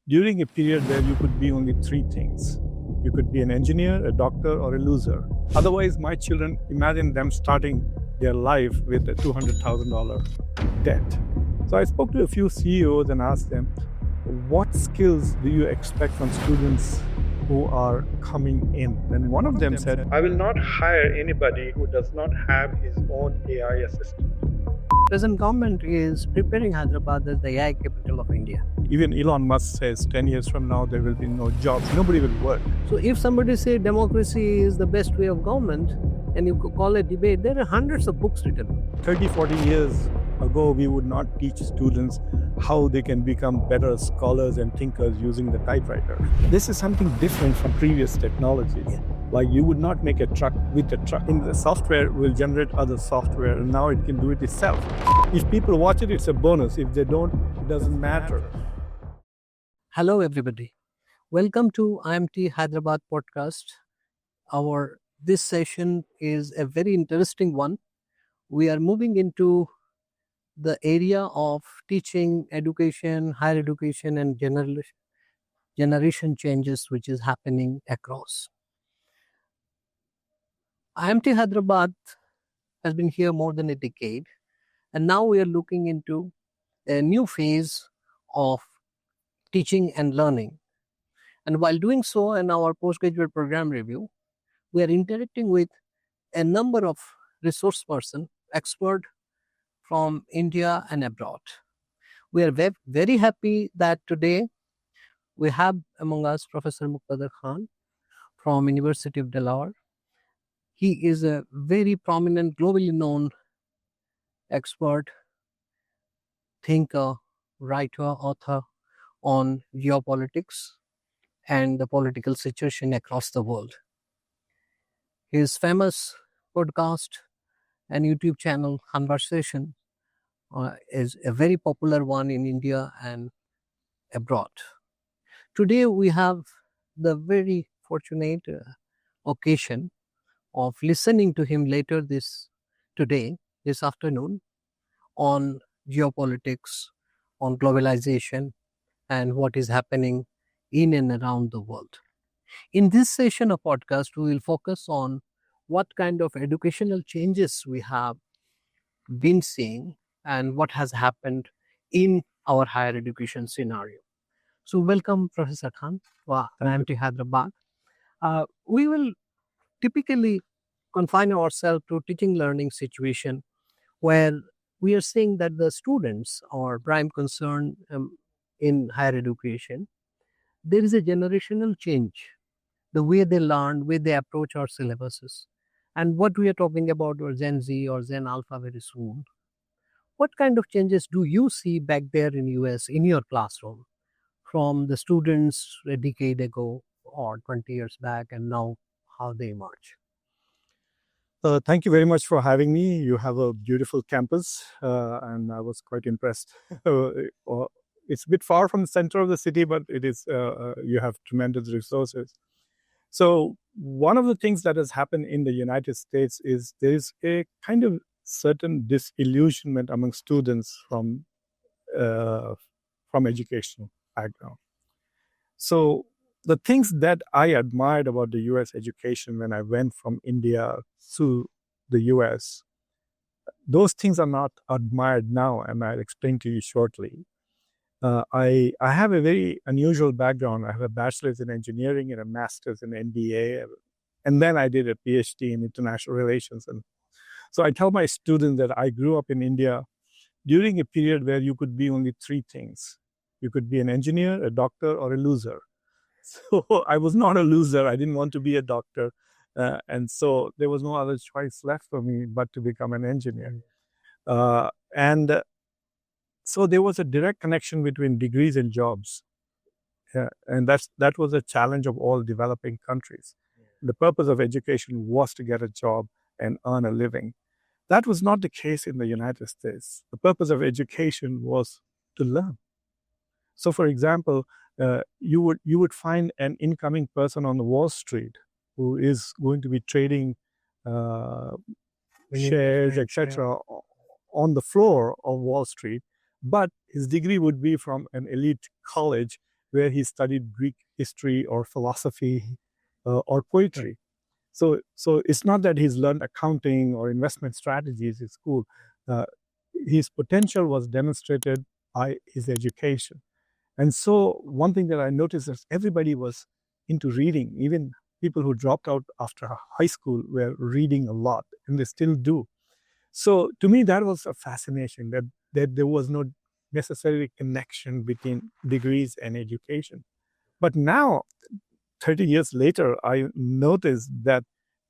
during a period where you could be only three things. You could be an engineer, a doctor, or a loser. Otherwise, my children, imagine them starting their life with a $200,000 debt. So I spoke to a few CEOs and asked them, what skills do you expect from students who are coming in? And one of them said, I will not hire anybody who does not have his own AI assistant. Present government is preparing Hyderabad as the AI capital of India. Even Elon Musk says 10 years from now, there will be no jobs. Nobody will work. So if somebody say democracy is the best way of government, and you call it debate, there are hundreds of books written. 30, 40 years ago, we would not teach students how they can become better scholars and thinkers using the typewriter. This is something different from previous technologies. Yeah. Like you would not make a truck with a truck. In the software will generate other software, and now it can do it itself. If people watch it, it's a bonus. If they don't, it doesn't matter. Hello, everybody. Welcome to IMT Hyderabad podcast. This session is a very interesting one. We are moving into the area of teaching, education, higher education, and generation changes, which is happening across. IMT Hyderabad has been here more than a decade, and now we are looking into a new phase of teaching and learning. And while doing so in our postgraduate program review, we are interacting with a number of resource persons, expert from India and abroad. We are very happy that today we have among us Professor Muqtedar Khan from University of Delaware. He is a very prominent, globally known expert, thinker, writer, author on geopolitics and the political situation across the world. His famous podcast and YouTube channel, Conversation, is a very popular one in India and abroad. Today, we have the very fortunate occasion of listening to him later this afternoon, on geopolitics, on globalization, and what is happening in and around the world. In this session of podcast, we will focus on what kind of educational changes we have been seeing and what has happened in our higher education scenario. So welcome, Professor Khan, to IMT Hyderabad. We will typically confine ourselves to teaching learning situation where we are seeing that the students are prime concern in higher education. There is a generational change, the way they learn, way they approach our syllabuses. And what we are talking about, or Gen Z or Gen Alpha very soon. What kind of changes do you see back there in US in your classroom from the students a decade ago or 20 years back, and now how they emerge? Thank you very much for having me. You have a beautiful campus, and I was quite impressed. It's a bit far from the center of the city, but it is. You have tremendous resources. So one of the things that has happened in the United States is there is a kind of certain disillusionment among students from educational background. So the things that I admired about the U.S. education when I went from India to the U.S., those things are not admired now, and I'll explain to you shortly. I have a very unusual background. I have a bachelor's in engineering and a master's in MBA, and then I did a PhD in international relations. And so I tell my students that I grew up in India during a period where you could be only three things. You could be an engineer, a doctor, or a loser. So I was not a loser. I didn't want to be a doctor. And so there was no other choice left for me but to become an engineer. So there was a direct connection between degrees and jobs. And that was a challenge of all developing countries. The purpose of education was to get a job and earn a living. That was not the case in the United States. The purpose of education was to learn. So for example, you would find an incoming person on the Wall Street who is going to be trading shares, etc., on the floor of Wall Street, but his degree would be from an elite college where he studied Greek history or philosophy or poetry. So it's not that he's learned accounting or investment strategies in school. Uh, his potential was demonstrated by his education. And so one thing that I noticed is everybody was into reading. Even people who dropped out after high school were reading a lot, and they still do. So to me, that was a fascination that there was no necessary connection between degrees and education. But now, 30 years later, I noticed that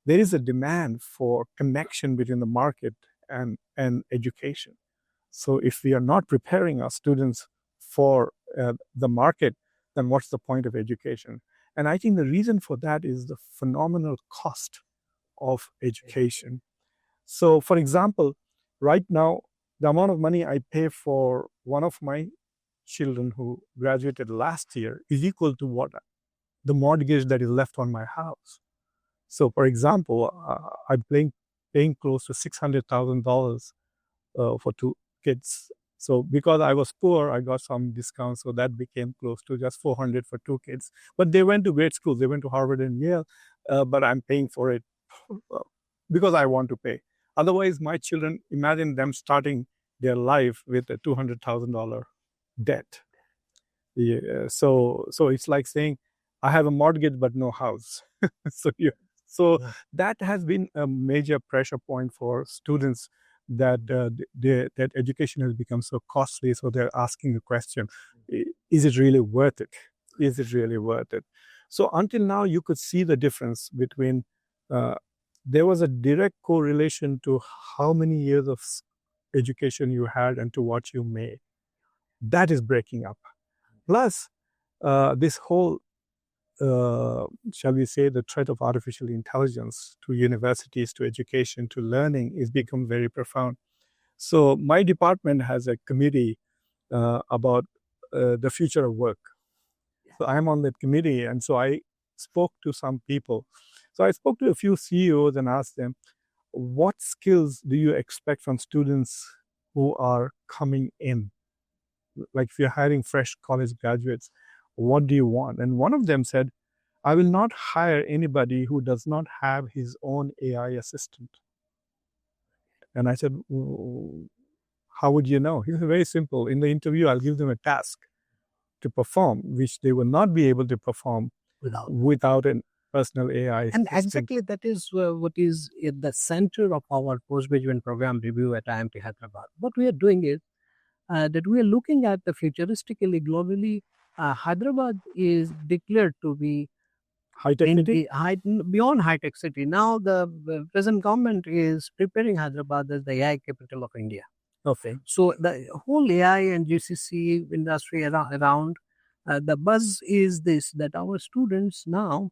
there is a demand for connection between the market and education. So if we are not preparing our students for the market, then what's the point of education? And I think the reason for that is the phenomenal cost of education. So, for example, right now, the amount of money I pay for one of my children who graduated last year is equal to what the mortgage that is left on my house. So, for example, I'm paying close to $600,000 for two kids. So because I was poor, I got some discounts, so that became close to just 400 for two kids. But they went to great schools. They went to Harvard and Yale, but I'm paying for it because I want to pay. Otherwise, my children, imagine them starting their life with a $200,000 debt. Yeah, so it's like saying, I have a mortgage but no house. so you, so that has been a major pressure point for students that that education has become so costly. So they're asking the question, is it really worth it? Is it really worth it? So until now, you could see the difference between. There was a direct correlation to how many years of education you had and to what you made. That is breaking up. Plus, this whole, shall we say, the threat of artificial intelligence to universities, to education, to learning is become very profound. So my department has a committee about the future of work. So I'm on that committee, and so I spoke to some people. So I spoke to a few CEOs and asked them, what skills do you expect from students who are coming in? Like if you're hiring fresh college graduates, what do you want? And one of them said, I will not hire anybody who does not have his own AI assistant. And I said, how would you know? He said, very simple. In the interview, I'll give them a task to perform, which they will not be able to perform without a personal AI And assistant. exactly that is what is at the center of our postgraduate program review at IMT Hyderabad. What we are doing is that we are looking at the futuristically, globally. Hyderabad is declared to be High-tech city? Beyond high-tech city. Now the present government is preparing Hyderabad as the AI capital of India. Okay. So the whole AI and GCC industry around, the buzz is this, that our students now,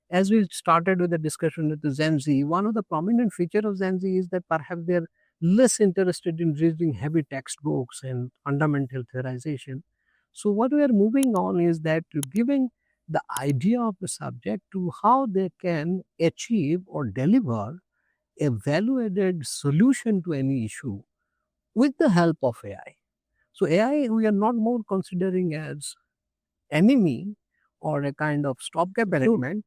as we started with the discussion with the Gen Z, one of the prominent feature of Gen Z is that perhaps they're less interested in reading heavy textbooks and fundamental theorization. So what we are moving on is that to giving the idea of the subject to how they can achieve or deliver a value-added solution to any issue with the help of AI. So AI, we are not more considering as enemy or a kind of stopgap element,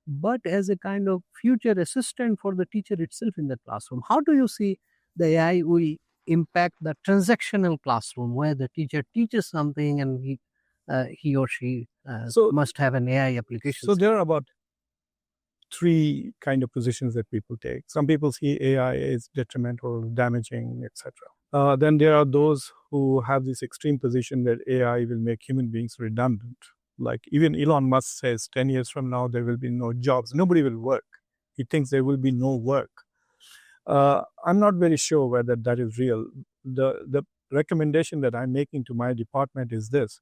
but as a kind of future assistant for the teacher itself in the classroom. How do you see the AI will impact the transactional classroom where the teacher teaches something and he or she must have an AI application? So there are about three kind of positions that people take. Some people see AI is detrimental, damaging, etc. Then there are those who have this extreme position that AI will make human beings redundant. Like even Elon Musk says 10 years from now, there will be no jobs. Nobody will work. He thinks there will be no work. I'm not very sure whether that is real. The recommendation that I'm making to my department is this,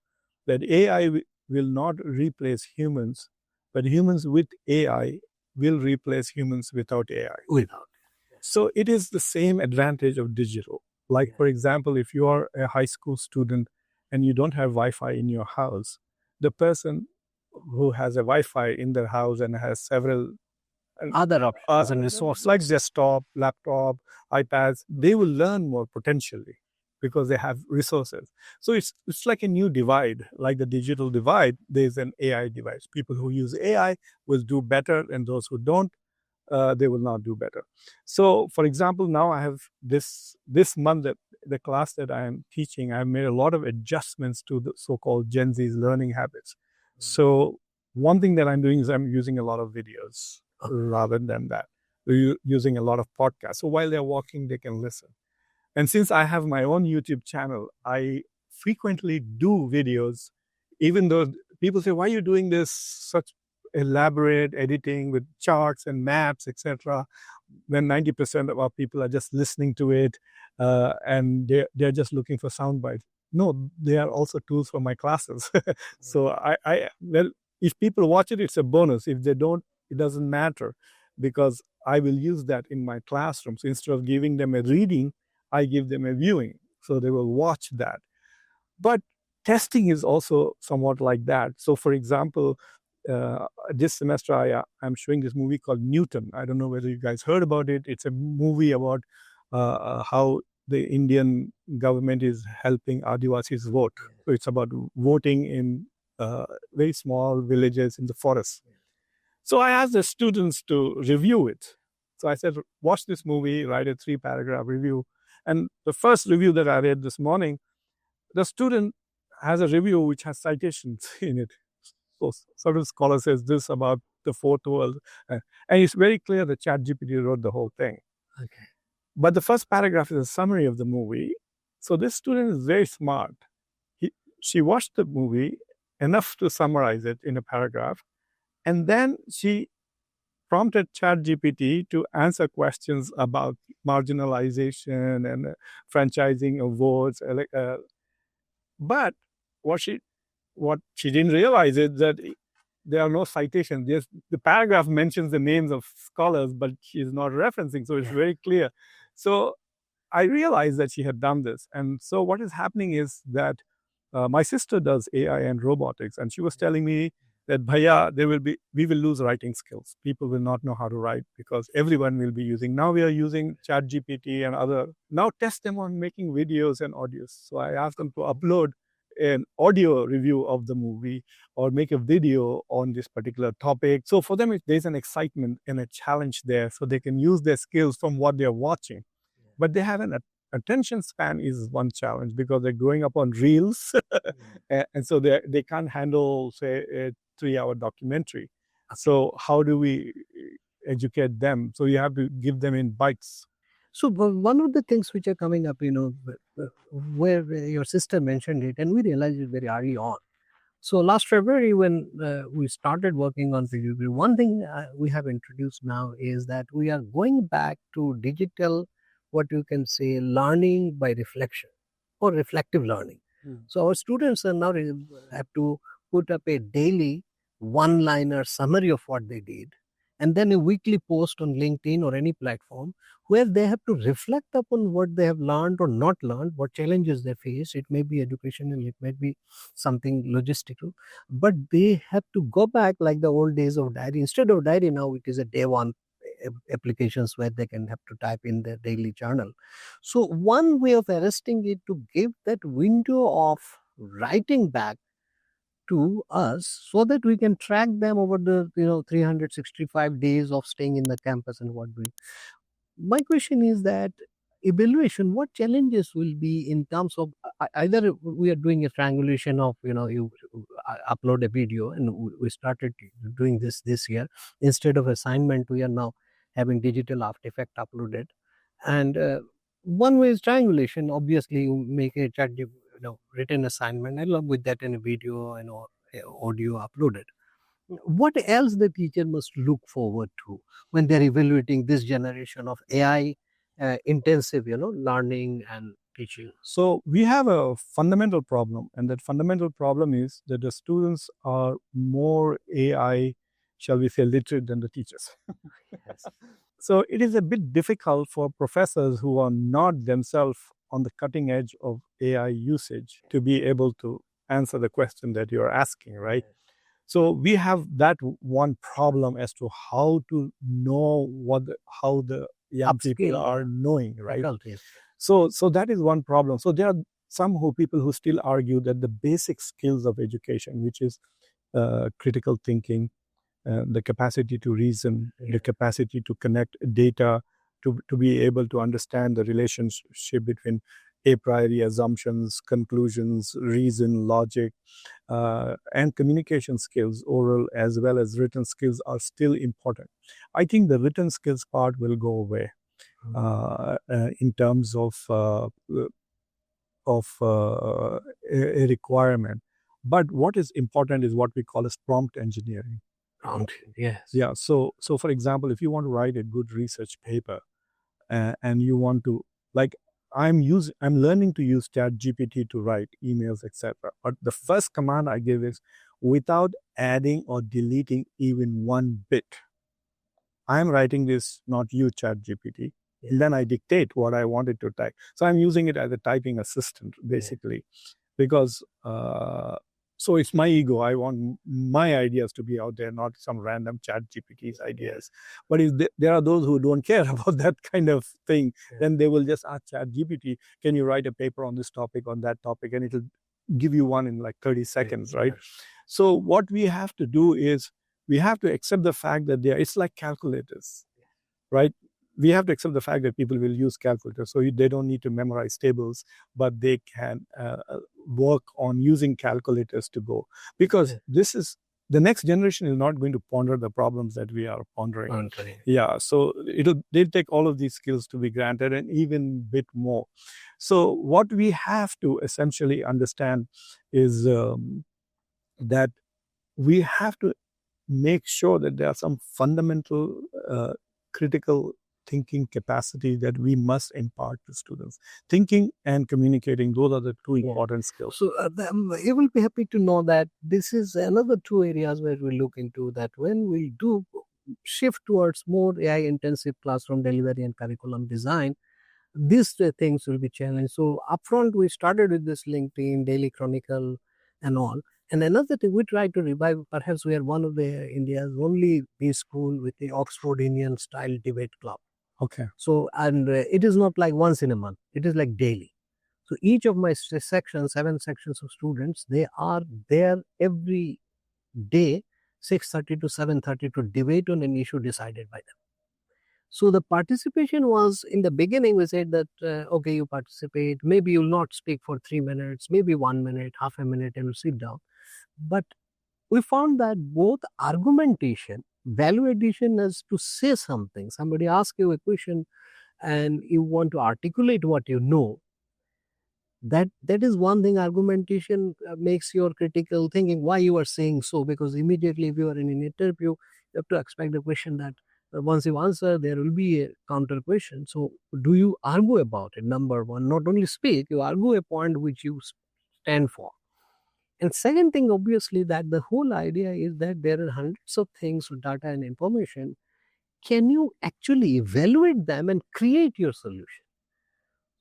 that AI will not replace humans, but humans with AI will replace humans without AI. Without. So it is the same advantage of digital. Like, for example, if you are a high school student and you don't have Wi-Fi in your house, the person who has a Wi-Fi in their house and has several other options and resources like desktop, laptop, iPads, they will learn more potentially. because they have resources. So it's like a new divide, like the digital divide. There's an AI divide. People who use AI will do better, and those who don't, they will not do better. So, for example, now I have this month that the class that I am teaching, I've made a lot of adjustments to the so-called Gen Z's learning habits. So, one thing that I'm doing is I'm using a lot of videos rather than that. We're using a lot of podcasts. So while they're walking, they can listen. And since I have my own YouTube channel, I frequently do videos, even though people say, why are you doing this such elaborate editing with charts and maps, etc., when 90% of our people are just listening to it and they're just looking for sound bites. No, they are also tools for my classes. So well, if people watch it, it's a bonus. If they don't, it doesn't matter, because I will use that in my classroom. So instead of giving them a reading, I give them a viewing. So they will watch that. But testing is also somewhat like that. So, for example, this semester I'm showing this movie called Newton. I don't know whether you guys heard about it. It's a movie about how the Indian government is helping Adivasis vote. So it's about voting in very small villages in the forest. So I asked the students to review it. So I said, watch this movie, write a 3-paragraph review. And the first review that I read this morning, the student has a review which has citations in it. So certain scholar says this about the fourth world. And it's very clear that ChatGPT wrote the whole thing. Okay. But the first paragraph is a summary of the movie. So this student is very smart. She watched the movie enough to summarize it in a paragraph. And then she prompted ChatGPT to answer questions about marginalization and franchising of votes. But what she didn't realize is that there are no citations. The paragraph mentions the names of scholars, but she's not referencing, so it's very clear. So I realized that she had done this. And so what is happening is that my sister does AI and robotics, and she was telling me that, Bhaiya, we will lose writing skills. People will not know how to write because everyone will be using. Now we are using ChatGPT and other. Now test them on making videos and audios. So I asked them to upload an audio review of the movie or make a video on this particular topic. So for them, there's an excitement and a challenge there, so they can use their skills from what they're watching. But they have an attention span is one challenge because they're growing up on reels, and so they can't handle, say, a 3-hour documentary. So how do we educate them? So you have to give them in bites. So one of the things which are coming up, where your sister mentioned it, and we realized it very early on. So last February, when we started working on PDB, one thing we have introduced now is that we are going back to digital, what you can say, learning by reflection or reflective learning. So our students are now have to put up a daily one-liner summary of what they did, and then a weekly post on LinkedIn or any platform where they have to reflect upon what they have learned or not learned, what challenges they face. It may be educational, it may be something logistical, but they have to go back like the old days of diary. Instead of diary, now it is a day one applications where they can have to type in their daily journal. So one way of arresting it to give that window of writing back to us so that we can track them over the 365 days of staying in the campus and what doing. My question is that evaluation, what challenges will be in terms of either we are doing a triangulation of you upload a video, and we started doing this year. Instead of assignment, we are now having digital artifact uploaded, and one way is triangulation. Obviously, you make a chat written assignment along with that in a video and audio uploaded. What else the teacher must look forward to when they're evaluating this generation of AI intensive learning and teaching? So we have a fundamental problem, and that fundamental problem is that the students are more AI, shall we say, literate than the teachers. Yes. So it is a bit difficult for professors who are not themselves on the cutting edge of AI usage to be able to answer the question that you're asking, right? So we have that one problem as to how to know how the young people are knowing, right? Faculties. So that is one problem. So there are some people who still argue that the basic skills of education, which is critical thinking, the capacity to reason, the capacity to connect data, to be able to understand the relationship between a priori assumptions, conclusions, reason, logic, and communication skills, oral as well as written skills, are still important. I think the written skills part will go away in terms of a requirement. But what is important is what we call as prompt engineering. Yes. Yeah. So for example, if you want to write a good research paper, and you want to, like, I'm learning to use ChatGPT to write emails, etc. But the first command I give is, without adding or deleting even one bit, I'm writing this, not you, ChatGPT. Yeah. Then I dictate what I wanted to type. So I'm using it as a typing assistant, basically, because so it's my ego. I want my ideas to be out there, not some random ChatGPT's ideas. But if there are those who don't care about that kind of thing, then they will just ask ChatGPT, can you write a paper on this topic, on that topic? And it'll give you one in like 30 seconds, right? So what we have to do is, we have to accept the fact that it's like calculators, right? We have to accept the fact that people will use calculators, so they don't need to memorize tables, but they can work on using calculators to go, because this is the next generation is not going to ponder the problems that we are pondering. Yeah, so they'll take all of these skills to be granted, and even bit more. So what we have to essentially understand is that we have to make sure that there are some fundamental critical thinking capacity that we must impart to students. Thinking and communicating, those are the two important skills. So you will be happy to know that this is another two areas where we look into, that when we do shift towards more AI intensive classroom delivery and curriculum design, these things will be challenged. So upfront, we started with this LinkedIn, Daily Chronicle and all. And another thing, we try to revive, perhaps we are one of the India's only B school with the Oxford Indian style debate club. Okay. So, and it is not like once in a month, it is like daily. So each of my sections, 7 sections of students, they are there every day, 6:30 to 7:30, to debate on an issue decided by them. So the participation was, in the beginning, we said that, okay, you participate, maybe you'll not speak for 3 minutes, maybe 1 minute, half a minute, and you sit down. But we found that both argumentation, value addition is to say something. Somebody asks you a question and you want to articulate what you know. That is one thing. Argumentation makes your critical thinking why you are saying so, because immediately if you are in an interview, you have to expect the question that once you answer, there will be a counter question. So do you argue about it? Number one, not only speak, you argue a point which you stand for. And second thing, obviously, that the whole idea is that there are hundreds of things, data and information. Can you actually evaluate them and create your solution?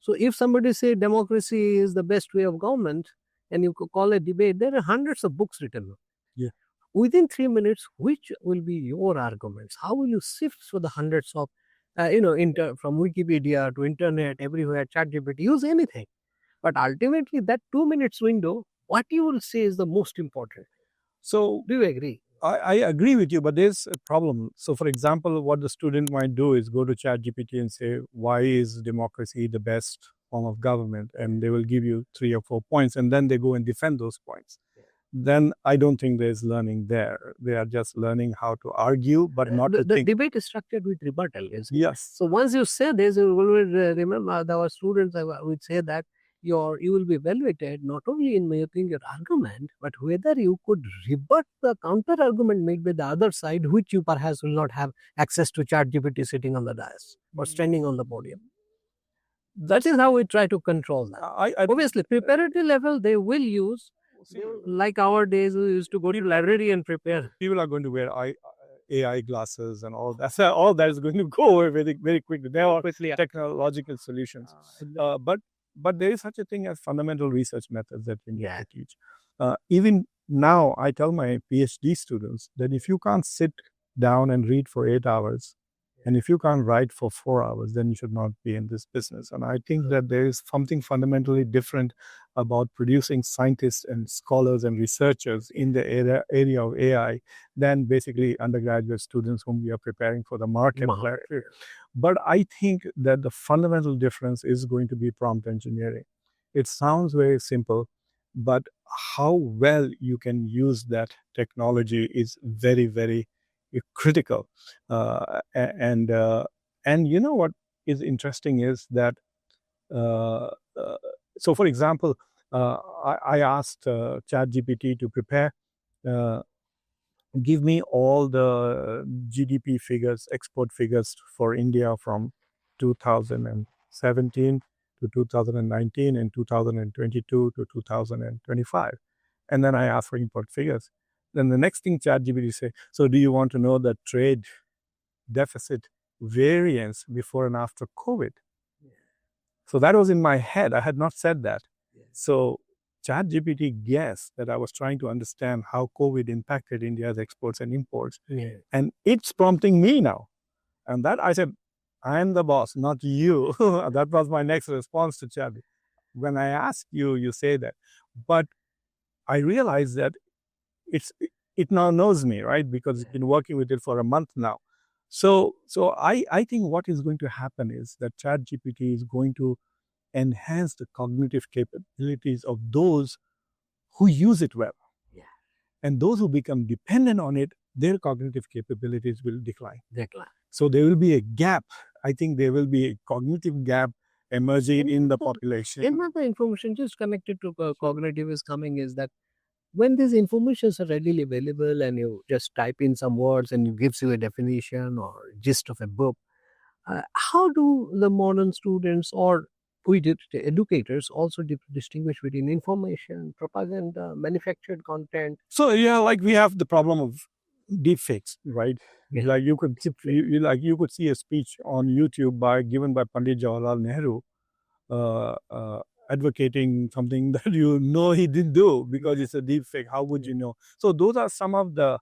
So if somebody say democracy is the best way of government and you could call a debate, there are hundreds of books written. Yeah. Within 3 minutes, which will be your arguments? How will you sift through the hundreds of, from Wikipedia to internet, everywhere, ChatGPT, use anything. But ultimately, that 2 minutes window, what you will say is the most important. So do you agree? I agree with you, but there's a problem. So, for example, what the student might do is go to ChatGPT and say, why is democracy the best form of government? And they will give you 3 or 4 points, and then they go and defend those points. Then I don't think there's learning there. They are just learning how to argue, but not to think. The debate is structured with rebuttal. Yes. So once you say this, you will remember our students would say that you will be evaluated not only in making your argument, but whether you could rebut the counter argument made by the other side, which you perhaps will not have access to ChatGPT sitting on the dais or standing on the podium. That is how we try to control that. Obviously, preparatory level, they will use, like our days, we used to go to library and prepare. People are going to wear AI glasses and all that. So all that is going to go away very, very quickly. There are technological solutions. But there is such a thing as fundamental research methods that we need to teach. Even now, I tell my PhD students that if you can't sit down and read for 8 hours, And if you can't write for 4 hours, then you should not be in this business. And I think that there is something fundamentally different about producing scientists and scholars and researchers in the area of AI than basically undergraduate students whom we are preparing for the market. But I think that the fundamental difference is going to be prompt engineering. It sounds very simple, but how well you can use that technology is very, very critical. And you know what is interesting is that so for example, I asked ChatGPT to prepare, give me all the GDP figures, export figures for India from 2017 to 2019 and 2022 to 2025. And then I asked for import figures. Then the next thing ChatGPT say, so do you want to know the trade deficit variance before and after COVID? So that was in my head. I had not said that. So ChatGPT guessed that I was trying to understand how COVID impacted India's exports and imports. And it's prompting me now. And that I said, I'm the boss, not you. That was my next response to Chat. When I ask you, you say that. But I realized that it now knows me, right? Because it's been working with it for a month now. So I think what is going to happen is that ChatGPT is going to enhance the cognitive capabilities of those who use it well. And those who become dependent on it, their cognitive capabilities will decline. So there will be a gap. I think there will be a cognitive gap emerging in the population. Another information just connected to cognitive is coming is that when these informations are readily available and you just type in some words and it gives you a definition or gist of a book, how do the modern students or we did educators also distinguish between information, propaganda, manufactured content? So yeah, like we have the problem of deepfakes, right? Like you could you could see a speech on YouTube given by Pandit Jawaharlal Nehru, advocating something that he didn't do because it's a deepfake. How would you know? So those are some of the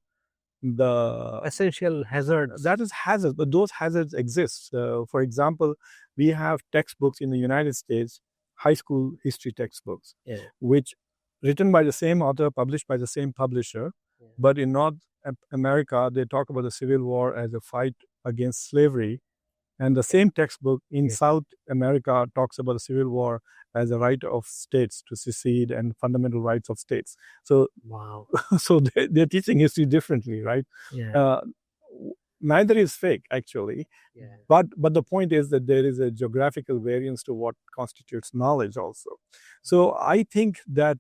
essential hazards. That is hazards, but those hazards exist. For example, we have textbooks in the United States, high school history textbooks, which written by the same author, published by the same publisher, but in North America, they talk about the Civil War as a fight against slavery. And the same textbook in South America talks about the Civil War as a right of states to secede and fundamental rights of states. So, so they're teaching history differently, right? Neither is fake, actually. But the point is that there is a geographical variance to what constitutes knowledge also. So I think that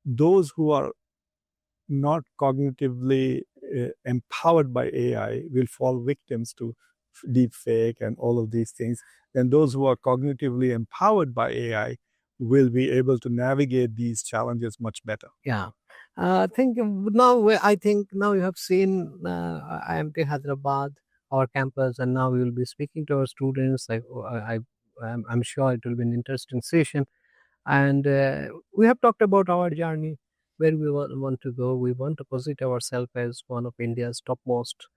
those who are not cognitively empowered by AI will fall victims to deep fake and all of these things. And those who are cognitively empowered by AI will be able to navigate these challenges much better. I think now you have seen IMT Hyderabad, our campus, and now we will be speaking to our students. I'm sure it will be an interesting session. And we have talked about our journey, where we want to go. We want to position ourselves as one of India's topmost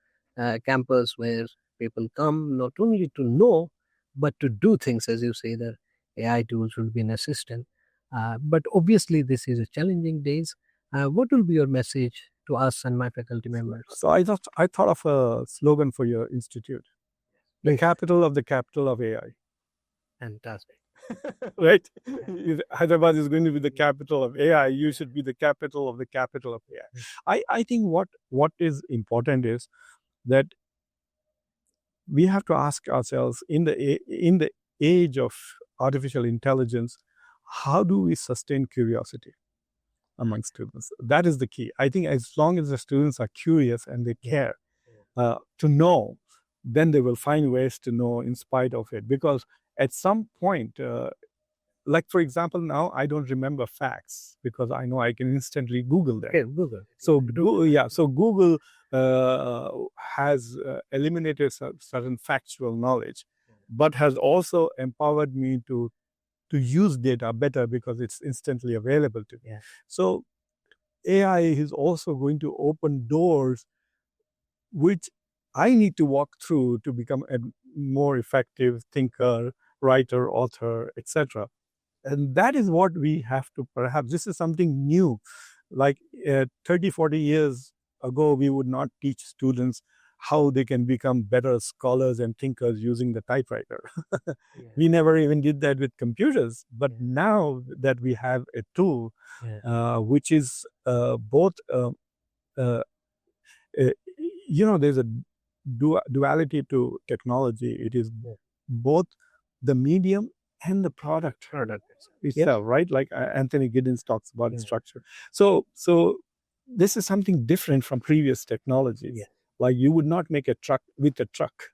campus where people come not only to know, but to do things, as you say, that AI tools will be an assistant. But obviously, this is a challenging days. What will be your message to us and my faculty members? So I thought of a slogan for your institute: the capital of AI. Fantastic. Right? Hyderabad is going to be the capital of AI. You should be the capital of AI. I think what is important is that we have to ask ourselves in the age of artificial intelligence, how do we sustain curiosity among students? That is the key. I think as long as the students are curious and they care to know, then they will find ways to know in spite of it. Because at some point, like for example, now I don't remember facts because I know I can instantly Google them. Google. So Google has eliminated certain factual knowledge, but has also empowered me to use data better because it's instantly available to me. So AI is also going to open doors which I need to walk through to become a more effective thinker, writer, author, etc. And that is what we have to, perhaps this is something new. Like 30, 40 years ago, we would not teach students how they can become better scholars and thinkers using the typewriter. We never even did that with computers. But now that we have a tool which is both uh, there's a duality to technology. It is both the medium and the product itself, right? Like Anthony Giddens talks about structure. So this is something different from previous technologies. Like you would not make a truck with a truck,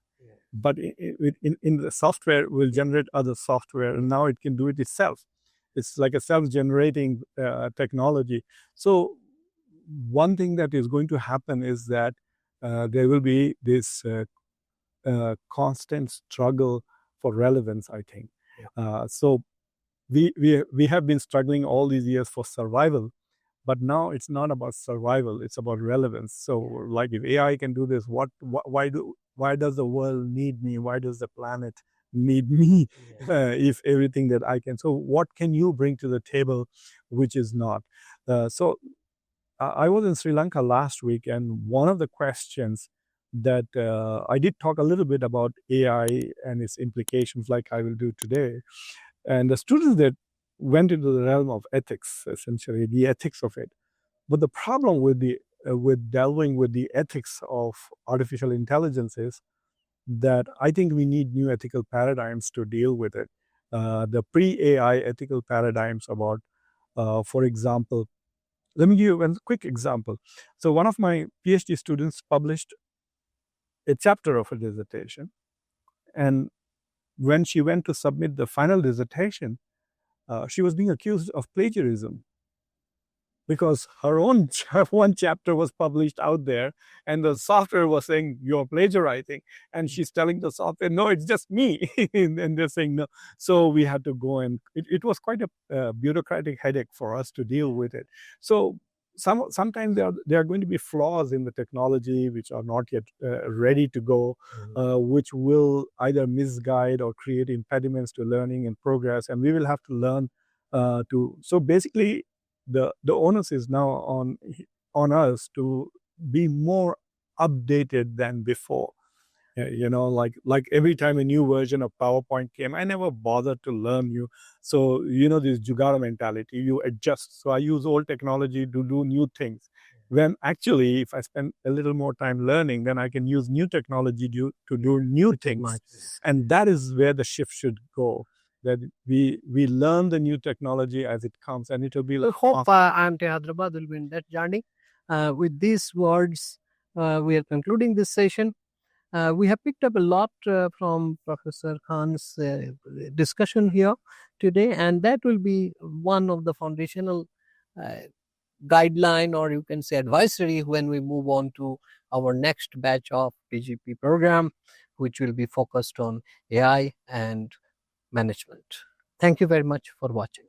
but in the software will generate other software, and now it can do it itself. It's like a self-generating technology. So one thing that is going to happen is that there will be this constant struggle for relevance, I think. So we have been struggling all these years for survival, but now it's not about survival, it's about relevance. So like if AI can do this, why does the world need me? Why does the planet need me? If everything that I can, so what can you bring to the table which is not? So I was in Sri Lanka last week, and one of the questions that I did talk a little bit about AI and its implications, like I will do today. And the students that went into the realm of ethics, essentially the ethics of it. But the problem with with delving with the ethics of artificial intelligence is that I think we need new ethical paradigms to deal with it. The pre-AI ethical paradigms about, for example, let me give you a quick example. So one of my PhD students published a chapter of a dissertation, and when she went to submit the final dissertation, she was being accused of plagiarism because her own one chapter was published out there, and the software was saying you're plagiarizing, and she's telling the software, no, it's just me. And they're saying no. So we had to go, and it was quite a bureaucratic headache for us to deal with it. So sometimes there are going to be flaws in the technology which are not yet ready to go, which will either misguide or create impediments to learning and progress, and we will have to learn so basically the onus is now on us to be more updated than before. Like every time a new version of PowerPoint came, I never bothered to learn new. So this Jugara mentality, you adjust. So I use old technology to do new things, when actually if I spend a little more time learning, then I can use new technology to do new things. And that is where the shift should go, that we learn the new technology as it comes, and it will be I hope IMT Hyderabad will be in that journey. With these words, we are concluding this session. We have picked up a lot from Professor Khan's discussion here today, and that will be one of the foundational guideline, or you can say advisory, when we move on to our next batch of PGP program, which will be focused on AI and management. Thank you very much for watching.